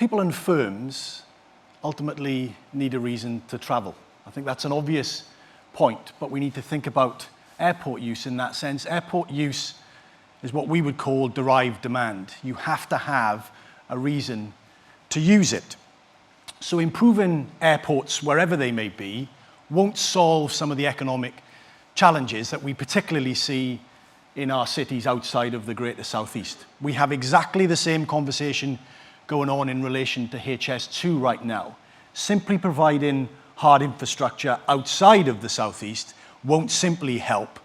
People and firms ultimately need a reason to travel. I think that's an obvious point, but we need to think about airport use in that sense. Airport use is what we would call derived demand. You have to have a reason to use it. So improving airports, wherever they may be, won't solve some of the economic challenges that we particularly see in our cities outside of the Greater Southeast. We have exactly the same conversation going on in relation to HS2 right now. Simply providing hard infrastructure outside of the Southeast won't simply help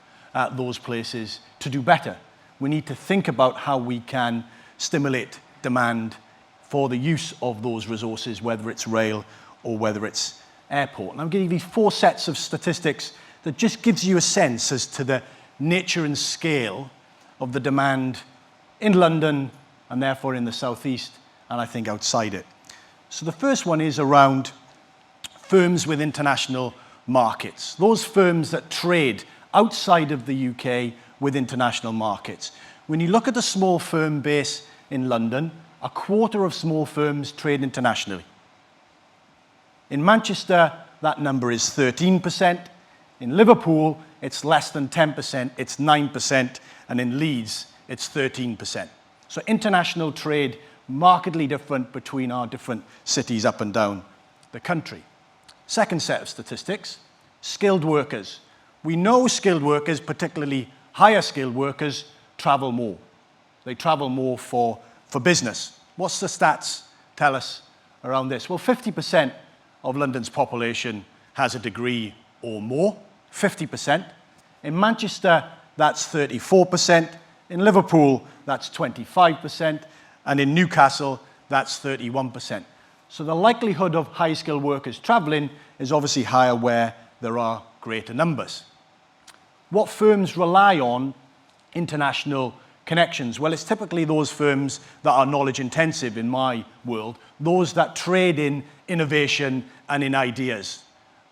those places to do better. We need to think about how we can stimulate demand for the use of those resources, whether it's rail or whether it's airport. And I'm giving you 4 sets of statistics that just gives you a sense as to the nature and scale of the demand in London and therefore in the Southeast and I think outside it. So the first one is around firms with international markets. Those firms that trade outside of the UK with international markets. When you look at the small firm base in London, a quarter of small firms trade internationally. In Manchester, that number is 13%. In Liverpool, it's less than 10%, it's 9%, and in Leeds, it's 13%. So international trade, markedly different between our different cities up and down the country. Second set of statistics, skilled workers. We know skilled workers, particularly higher skilled workers, travel more. They travel more for business. What's the stats tell us around this? Well, 50% of London's population has a degree or more, 50%. In Manchester, that's 34%. In Liverpool, that's 25%. And in Newcastle, that's 31%. So the likelihood of high-skilled workers traveling is obviously higher where there are greater numbers. What firms rely on international connections? Well, it's typically those firms that are knowledge-intensive in my world, those that trade in innovation and in ideas.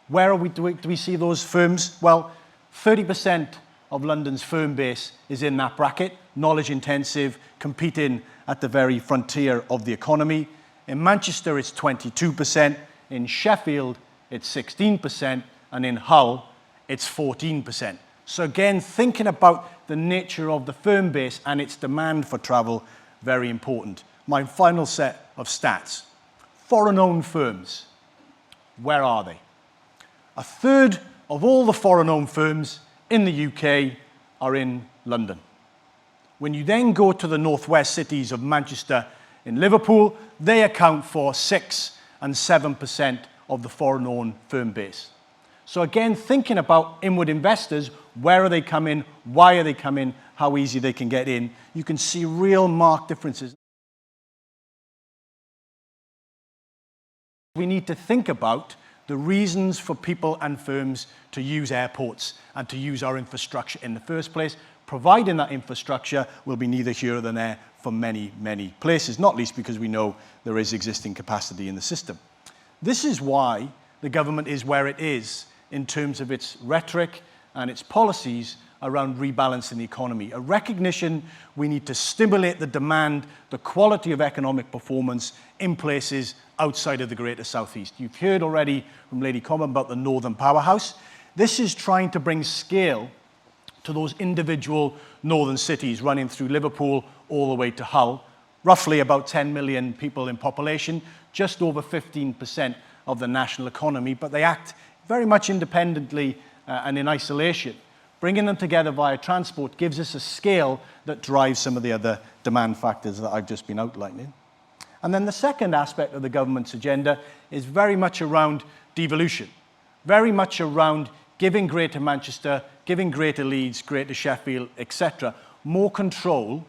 Where do we see those firms? Well, 30% of London's firm base is in that bracket, knowledge-intensive, competing at the very frontier of the economy. In Manchester, it's 22%. In Sheffield, it's 16%. And in Hull, it's 14%. So again, thinking about the nature of the firm base and its demand for travel, very important. My final set of stats. Foreign-owned firms, where are they? A third of all the foreign-owned firms in the UK are in London. When you then go to the northwest cities of Manchester and Liverpool, they account for 6 and 7% of the foreign-owned firm base. So again, thinking about inward investors, where are they coming, why are they coming, how easy they can get in, you can see real marked differences. We need to think about the reasons for people and firms to use airports and to use our infrastructure in the first place, providing that infrastructure will be neither here nor there for many, many places, not least because we know there is existing capacity in the system. This is why the government is where it is in terms of its rhetoric and its policies around rebalancing the economy. A recognition we need to stimulate the demand, the quality of economic performance in places outside of the Greater Southeast. You've heard already from Lady Common about the Northern Powerhouse. This is trying to bring scale to those individual northern cities running through Liverpool all the way to Hull. Roughly about 10 million people in population, just over 15% of the national economy, but they act very much independently and in isolation. Bringing them together via transport gives us a scale that drives some of the other demand factors that I've just been outlining. And then the second aspect of the government's agenda is very much around devolution, very much around giving Greater Manchester, giving Greater Leeds, Greater Sheffield, etc., more control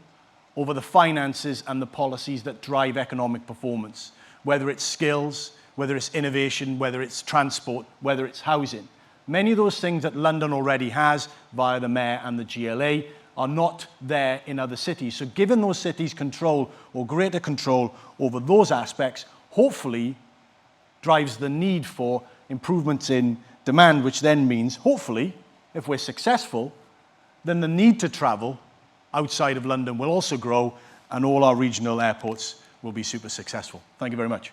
over the finances and the policies that drive economic performance, whether it's skills, whether it's innovation, whether it's transport, whether it's housing. Many of those things that London already has via the Mayor and the GLA are not there in other cities. So giving those cities control or greater control over those aspects hopefully drives the need for improvements in demand, which then means, hopefully, if we're successful, then the need to travel outside of London will also grow and all our regional airports will be super successful. Thank you very much.